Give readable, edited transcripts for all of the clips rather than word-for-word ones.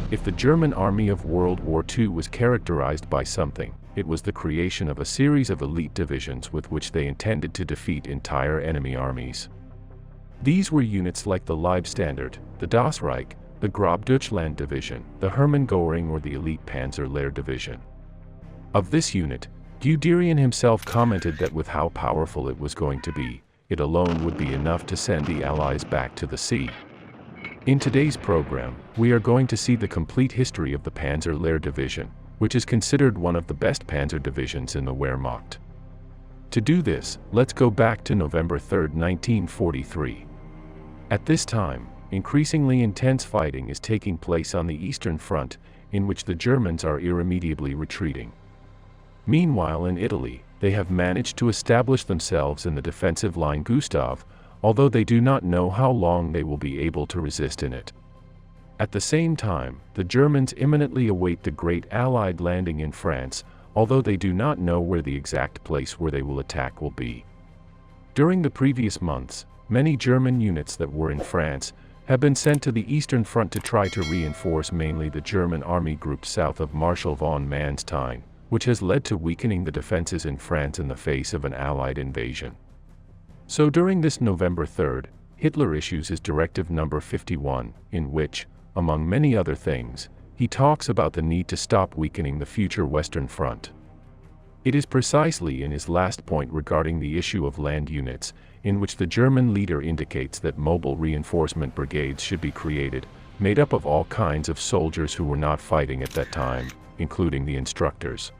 If the German army of World War II was characterized by something, it was the creation of a series of elite divisions with which they intended to defeat entire enemy armies. These were units like the Leibstandard, the Das Reich, the Grobdeutschland Division, the Hermann Göring, or the elite Panzer Lehr Division. Of this unit, Guderian himself commented that with how powerful it was going to be, it alone would be enough to send the Allies back to the sea. In today's program, we are going to see the complete history of the Panzer Lehr Division, which is considered one of the best panzer divisions in the Wehrmacht. To do this, let's go back to November 3, 1943. At this time, increasingly intense fighting is taking place on the Eastern Front, in which the Germans are irremediably retreating. Meanwhile, in Italy, they have managed to establish themselves in the defensive line Gustav, although they do not know how long they will be able to resist in it. At the same time, the Germans imminently await the great Allied landing in France, although they do not know where the exact place where they will attack will be. During the previous months, many German units that were in France have been sent to the Eastern Front to try to reinforce mainly the German army group south of Marshal von Manstein, which has led to weakening the defenses in France in the face of an Allied invasion. So during this November 3rd, Hitler issues his Directive No. 51, in which, among many other things, he talks about the need to stop weakening the future Western Front. It is precisely in his last point regarding the issue of land units, in which the German leader indicates that mobile reinforcement brigades should be created, made up of all kinds of soldiers who were not fighting at that time, including the instructors.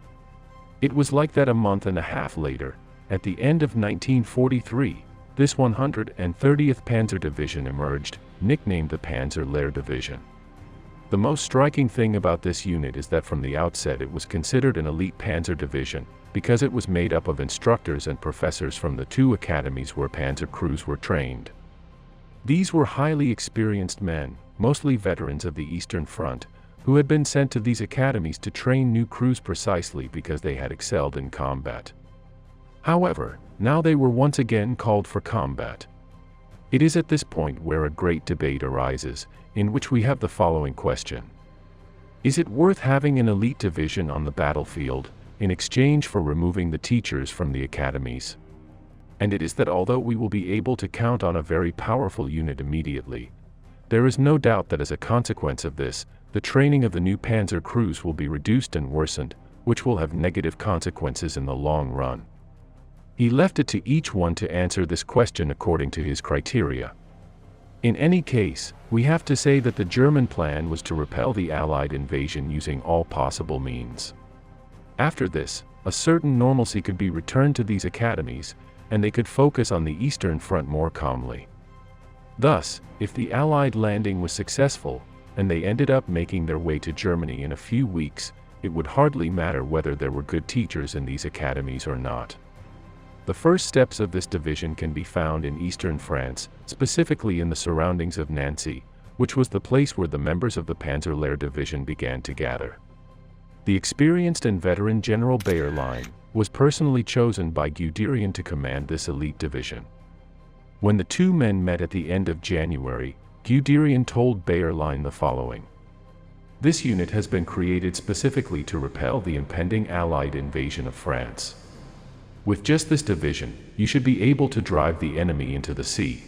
It was like that a month and a half later, at the end of 1943, this 130th Panzer Division emerged, nicknamed the Panzer Lehr Division. The most striking thing about this unit is that from the outset it was considered an elite panzer division, because it was made up of instructors and professors from the two academies where panzer crews were trained. These were highly experienced men, mostly veterans of the Eastern Front, who had been sent to these academies to train new crews precisely because they had excelled in combat. However, now they were once again called for combat. It is at this point where a great debate arises, in which we have the following question. Is it worth having an elite division on the battlefield, in exchange for removing the teachers from the academies? And it is that although we will be able to count on a very powerful unit immediately, there is no doubt that as a consequence of this, the training of the new panzer crews will be reduced and worsened, which will have negative consequences in the long run. He left it to each one to answer this question according to his criteria. In any case, we have to say that the German plan was to repel the Allied invasion using all possible means. After this, a certain normalcy could be returned to these academies, and they could focus on the Eastern Front more calmly. Thus, if the Allied landing was successful, and they ended up making their way to Germany in a few weeks, it would hardly matter whether there were good teachers in these academies or not. The first steps of this division can be found in eastern France, specifically in the surroundings of Nancy, which was the place where the members of the Panzer Lehr Division began to gather. The experienced and veteran General Bayerlein was personally chosen by Guderian to command this elite division. When the two men met at the end of January, Guderian told Bayerlein the following. This unit has been created specifically to repel the impending Allied invasion of France. With just this division, you should be able to drive the enemy into the sea.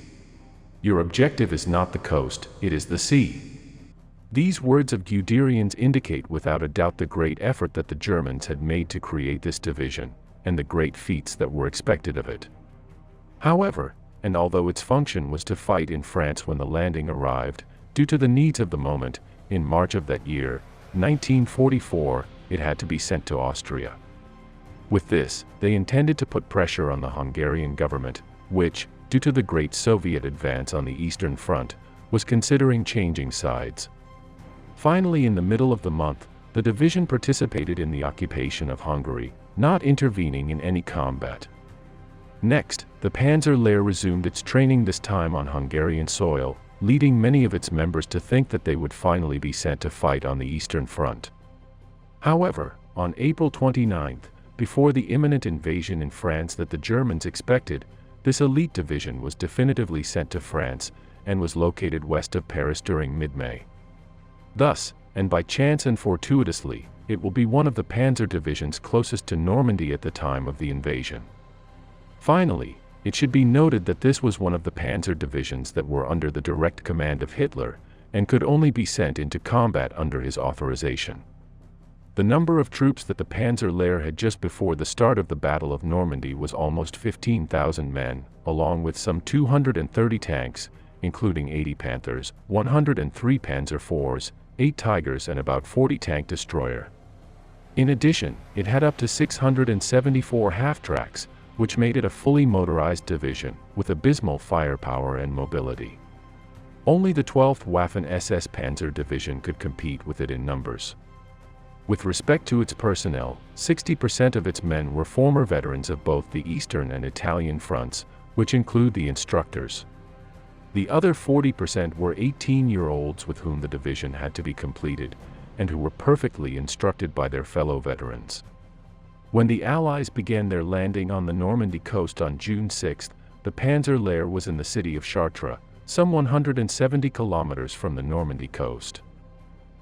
Your objective is not the coast, it is the sea. These words of Guderian's indicate without a doubt the great effort that the Germans had made to create this division, and the great feats that were expected of it. However, and although its function was to fight in France when the landing arrived, due to the needs of the moment, in March of that year, 1944, it had to be sent to Austria. With this, they intended to put pressure on the Hungarian government, which, due to the great Soviet advance on the Eastern Front, was considering changing sides. Finally, in the middle of the month, the division participated in the occupation of Hungary, not intervening in any combat. Next, the Panzer Lehr resumed its training, this time on Hungarian soil, leading many of its members to think that they would finally be sent to fight on the Eastern Front. However, on April 29, before the imminent invasion in France that the Germans expected, this elite division was definitively sent to France, and was located west of Paris during mid-May. Thus, and by chance and fortuitously, it will be one of the panzer divisions closest to Normandy at the time of the invasion. Finally, it should be noted that this was one of the panzer divisions that were under the direct command of Hitler, and could only be sent into combat under his authorization. The number of troops that the Panzer Lehr had just before the start of the Battle of Normandy was almost 15,000 men, along with some 230 tanks, including 80 Panthers, 103 Panzer IVs, 8 Tigers and about 40 tank destroyer. In addition, it had up to 674 half-tracks, which made it a fully motorized division, with abysmal firepower and mobility. Only the 12th Waffen-SS Panzer Division could compete with it in numbers. With respect to its personnel, 60% of its men were former veterans of both the Eastern and Italian fronts, which include the instructors. The other 40% were 18-year-olds with whom the division had to be completed, and who were perfectly instructed by their fellow veterans. When the Allies began their landing on the Normandy coast on June 6, the Panzer Lehr was in the city of Chartres, some 170 kilometers from the Normandy coast.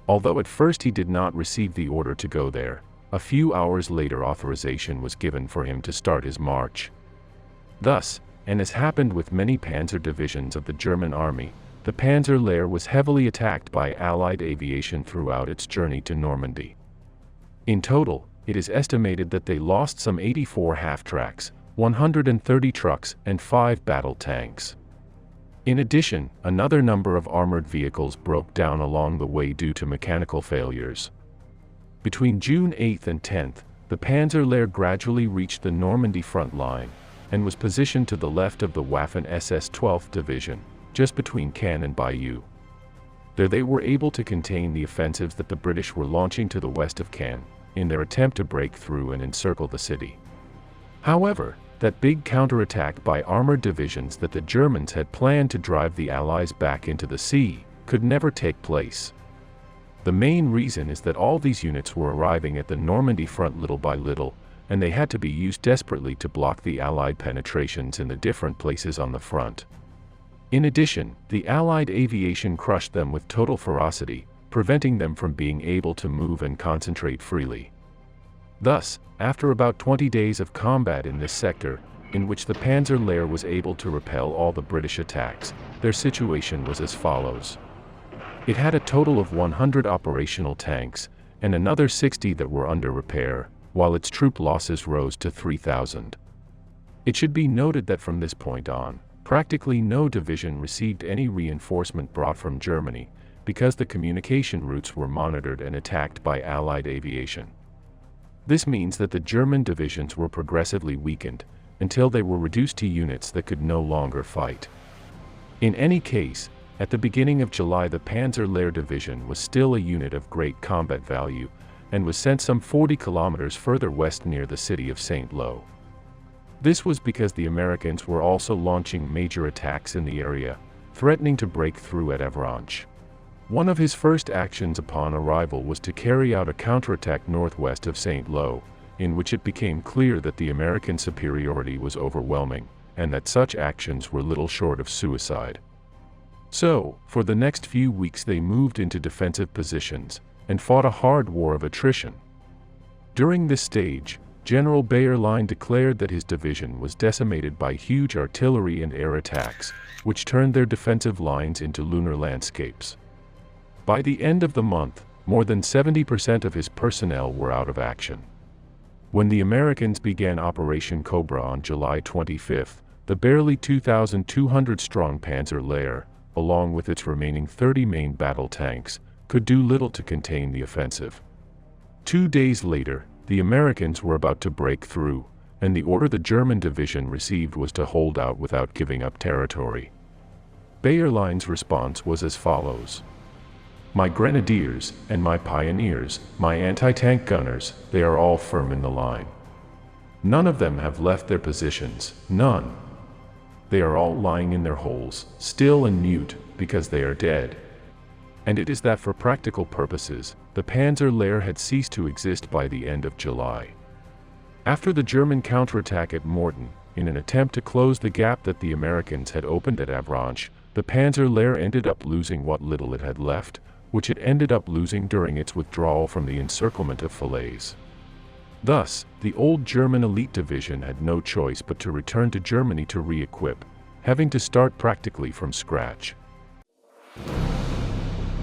Although at first he did not receive the order to go there, a few hours later authorization was given for him to start his march. Thus, and as happened with many panzer divisions of the German army, the Panzer Lehr was heavily attacked by Allied aviation throughout its journey to Normandy. In total, it is estimated that they lost some 84 half-tracks, 130 trucks, and 5 battle tanks. In addition, another number of armored vehicles broke down along the way due to mechanical failures. Between June 8 and 10, the Panzer Lehr gradually reached the Normandy front line, and was positioned to the left of the Waffen-SS 12th Division, just between Caen and Bayeux. There they were able to contain the offensives that the British were launching to the west of Caen, in their attempt to break through and encircle the city. However, that big counterattack by armored divisions that the Germans had planned to drive the Allies back into the sea, could never take place. The main reason is that all these units were arriving at the Normandy front little by little, and they had to be used desperately to block the Allied penetrations in the different places on the front. In addition, the Allied aviation crushed them with total ferocity, preventing them from being able to move and concentrate freely. Thus, after about 20 days of combat in this sector, in which the Panzer Lehr was able to repel all the British attacks, their situation was as follows. It had a total of 100 operational tanks, and another 60 that were under repair, while its troop losses rose to 3,000. It should be noted that from this point on, practically no division received any reinforcement brought from Germany, because the communication routes were monitored and attacked by Allied aviation. This means that the German divisions were progressively weakened, until they were reduced to units that could no longer fight. In any case, at the beginning of July the Panzer Lehr Division was still a unit of great combat value, and was sent some 40 kilometers further west near the city of St. Lo. This was because the Americans were also launching major attacks in the area, threatening to break through at Avranches. One of his first actions upon arrival was to carry out a counterattack northwest of St. Lo, in which it became clear that the American superiority was overwhelming, and that such actions were little short of suicide. So, for the next few weeks they moved into defensive positions, and fought a hard war of attrition. During this stage, General Bayerlein declared that his division was decimated by huge artillery and air attacks, which turned their defensive lines into lunar landscapes. By the end of the month, more than 70% of his personnel were out of action. When the Americans began Operation Cobra on July 25, the barely 2,200-strong Panzer Lehr, along with its remaining 30 main battle tanks, could do little to contain the offensive. 2 days later, the Americans were about to break through, and the order the German division received was to hold out without giving up territory. Bayerlein's response was as follows. "My grenadiers, and my pioneers, my anti-tank gunners, they are all firm in the line. None of them have left their positions, none. They are all lying in their holes, still and mute, because they are dead." And it is that for practical purposes, the Panzer Lehr had ceased to exist by the end of July. After the German counterattack at Mortain, in an attempt to close the gap that the Americans had opened at Avranches, the Panzer Lehr ended up losing what little it had left, which it ended up losing during its withdrawal from the encirclement of Falaise. Thus, the old German elite division had no choice but to return to Germany to re-equip, having to start practically from scratch.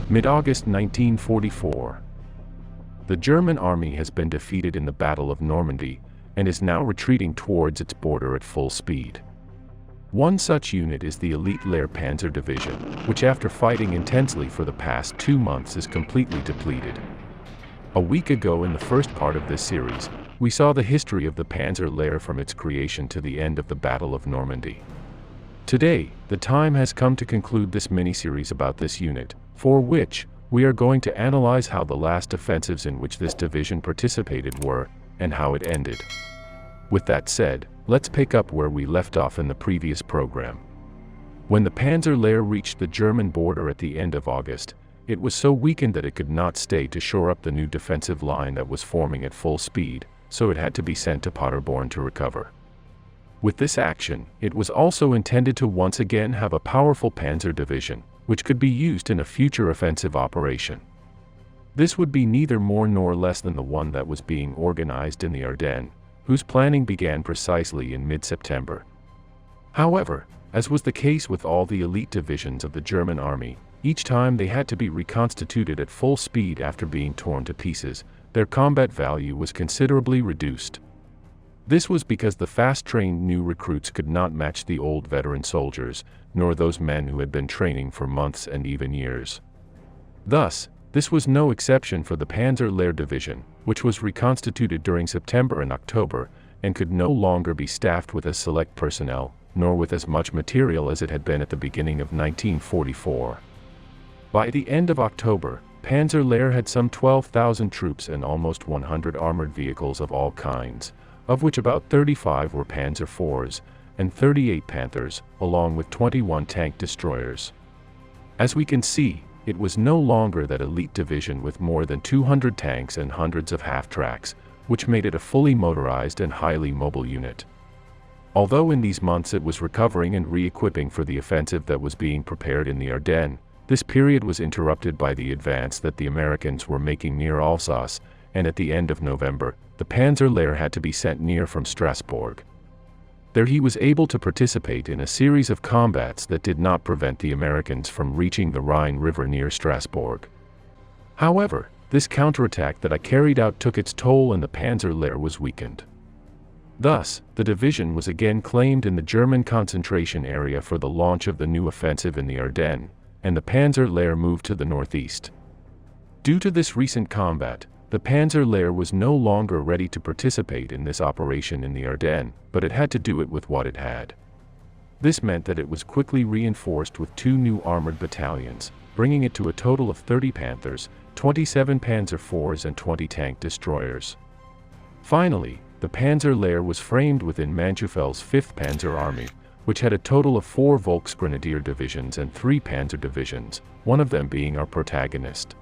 Mid-August 1944. The German army has been defeated in the Battle of Normandy, and is now retreating towards its border at full speed. One such unit is the elite Lehr Panzer Division, which after fighting intensely for the past 2 months is completely depleted. A week ago in the first part of this series, we saw the history of the Panzer Lehr from its creation to the end of the Battle of Normandy. Today, the time has come to conclude this mini-series about this unit, for which, we are going to analyze how the last offensives in which this division participated were, and how it ended. With that said, let's pick up where we left off in the previous program. When the Panzer Lehr reached the German border at the end of August, it was so weakened that it could not stay to shore up the new defensive line that was forming at full speed, so it had to be sent to Paderborn to recover. With this action, it was also intended to once again have a powerful Panzer division, which could be used in a future offensive operation. This would be neither more nor less than the one that was being organized in the Ardennes, whose planning began precisely in mid-September. However, as was the case with all the elite divisions of the German army, each time they had to be reconstituted at full speed after being torn to pieces, their combat value was considerably reduced. This was because the fast-trained new recruits could not match the old veteran soldiers, nor those men who had been training for months and even years. Thus, this was no exception for the Panzer Lehr Division, which was reconstituted during September and October, and could no longer be staffed with as select personnel, nor with as much material as it had been at the beginning of 1944. By the end of October, Panzer Lehr had some 12,000 troops and almost 100 armored vehicles of all kinds, of which about 35 were Panzer IVs, and 38 Panthers, along with 21 tank destroyers. As we can see, it was no longer that elite division with more than 200 tanks and hundreds of half-tracks, which made it a fully motorized and highly mobile unit. Although in these months it was recovering and re-equipping for the offensive that was being prepared in the Ardennes, this period was interrupted by the advance that the Americans were making near Alsace, and at the end of November, the Panzer Lehr had to be sent near from Strasbourg. There he was able to participate in a series of combats that did not prevent the Americans from reaching the Rhine River near Strasbourg. However, this counterattack that I carried out took its toll and the Panzer Lehr was weakened. Thus, the division was again claimed in the German concentration area for the launch of the new offensive in the Ardennes, and the Panzer Lehr moved to the northeast. Due to this recent combat, the Panzer Lehr was no longer ready to participate in this operation in the Ardennes, but it had to do it with what it had. This meant that it was quickly reinforced with 2 new armored battalions, bringing it to a total of 30 Panthers, 27 Panzer IVs and 20 tank destroyers. Finally, the Panzer Lehr was framed within Manschaufel's 5th Panzer Army, which had a total of 4 Volksgrenadier divisions and 3 Panzer divisions, one of them being our protagonist.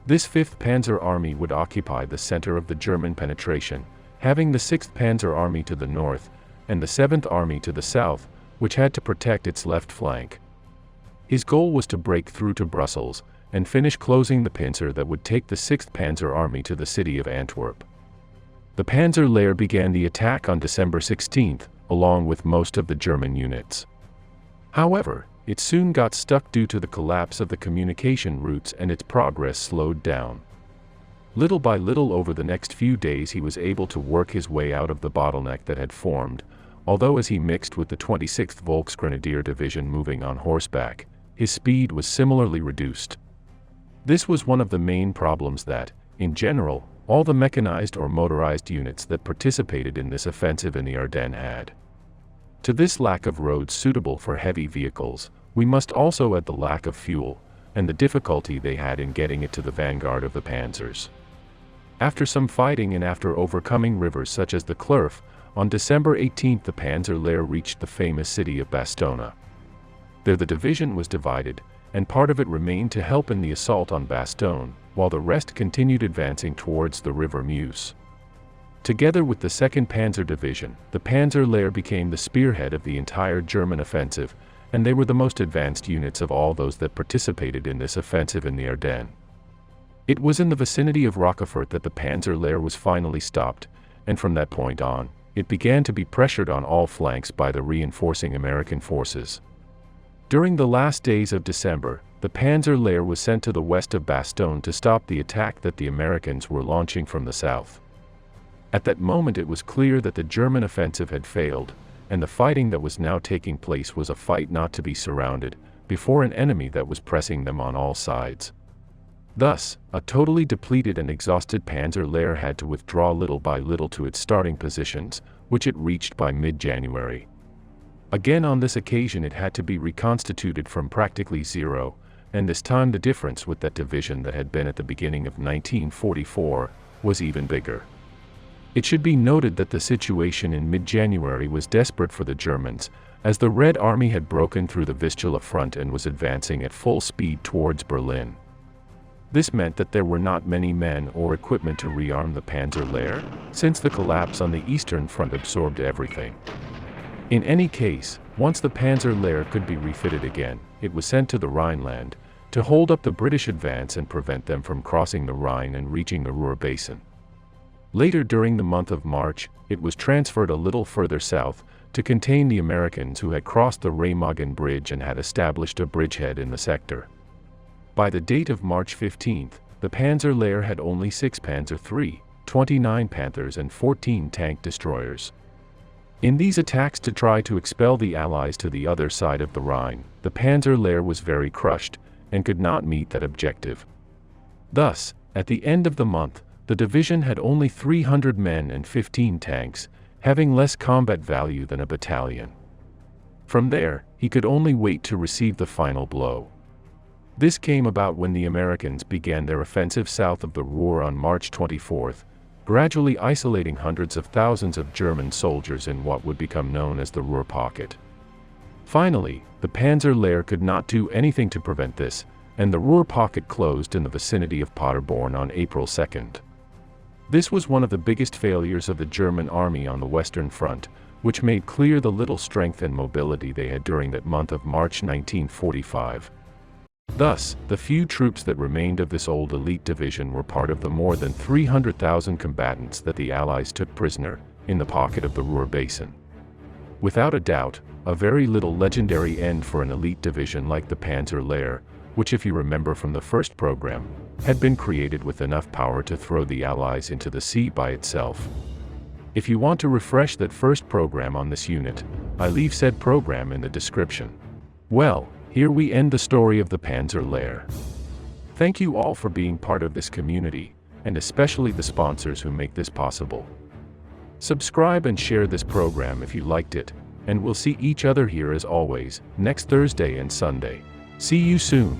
This 5th Panzer Army would occupy the center of the German penetration, having the 6th Panzer Army to the north, and the 7th Army to the south, which had to protect its left flank. His goal was to break through to Brussels, and finish closing the pincer that would take the 6th Panzer Army to the city of Antwerp. The Panzer Lehr began the attack on December 16th, along with most of the German units. However, it soon got stuck due to the collapse of the communication routes and its progress slowed down. Little by little over the next few days he was able to work his way out of the bottleneck that had formed, although as he mixed with the 26th Volksgrenadier Division moving on horseback, his speed was similarly reduced. This was one of the main problems that, in general, all the mechanized or motorized units that participated in this offensive in the Ardennes had. To this lack of roads suitable for heavy vehicles, we must also add the lack of fuel, and the difficulty they had in getting it to the vanguard of the panzers. After some fighting and after overcoming rivers such as the Clerf, on December 18 the Panzer Lehr reached the famous city of Bastogne. There the division was divided, and part of it remained to help in the assault on Bastogne, while the rest continued advancing towards the river Meuse. Together with the 2nd Panzer Division, the Panzer Lehr became the spearhead of the entire German offensive, and they were the most advanced units of all those that participated in this offensive in the Ardennes. It was in the vicinity of Roquefort that the Panzer Lehr was finally stopped, and from that point on, it began to be pressured on all flanks by the reinforcing American forces. During the last days of December, the Panzer Lehr was sent to the west of Bastogne to stop the attack that the Americans were launching from the south. At that moment it was clear that the German offensive had failed, and the fighting that was now taking place was a fight not to be surrounded, before an enemy that was pressing them on all sides. Thus, a totally depleted and exhausted Panzer Lehr had to withdraw little by little to its starting positions, which it reached by mid-January. Again on this occasion it had to be reconstituted from practically zero, and this time the difference with that division that had been at the beginning of 1944 was even bigger. It should be noted that the situation in mid-January was desperate for the Germans, as the Red Army had broken through the Vistula front and was advancing at full speed towards Berlin. This meant that there were not many men or equipment to rearm the Panzer Lehr, since the collapse on the Eastern Front absorbed everything. In any case, once the Panzer Lehr could be refitted again, it was sent to the Rhineland, to hold up the British advance and prevent them from crossing the Rhine and reaching the Ruhr Basin. Later during the month of March, it was transferred a little further south, to contain the Americans who had crossed the Remagen bridge and had established a bridgehead in the sector. By the date of March 15, the Panzer Lehr had only 6 Panzer III, 29 Panthers and 14 tank destroyers. In these attacks to try to expel the Allies to the other side of the Rhine, the Panzer Lehr was very crushed, and could not meet that objective. Thus, at the end of the month, the division had only 300 men and 15 tanks, having less combat value than a battalion. From there, he could only wait to receive the final blow. This came about when the Americans began their offensive south of the Ruhr on March 24, gradually isolating hundreds of thousands of German soldiers in what would become known as the Ruhr Pocket. Finally, the Panzer Lehr could not do anything to prevent this, and the Ruhr Pocket closed in the vicinity of Paderborn on April 2. This was one of the biggest failures of the German army on the Western Front, which made clear the little strength and mobility they had during that month of March 1945. Thus, the few troops that remained of this old elite division were part of the more than 300,000 combatants that the Allies took prisoner in the pocket of the Ruhr Basin. Without a doubt, a very little legendary end for an elite division like the Panzer Lehr, which, if you remember from the first program, had been created with enough power to throw the Allies into the sea by itself. If you want to refresh that first program on this unit, I leave said program in the description. Well, here we end the story of the Panzer Lehr. Thank you all for being part of this community, and especially the sponsors who make this possible. Subscribe and share this program if you liked it, and we'll see each other here as always, next Thursday and Sunday. See you soon.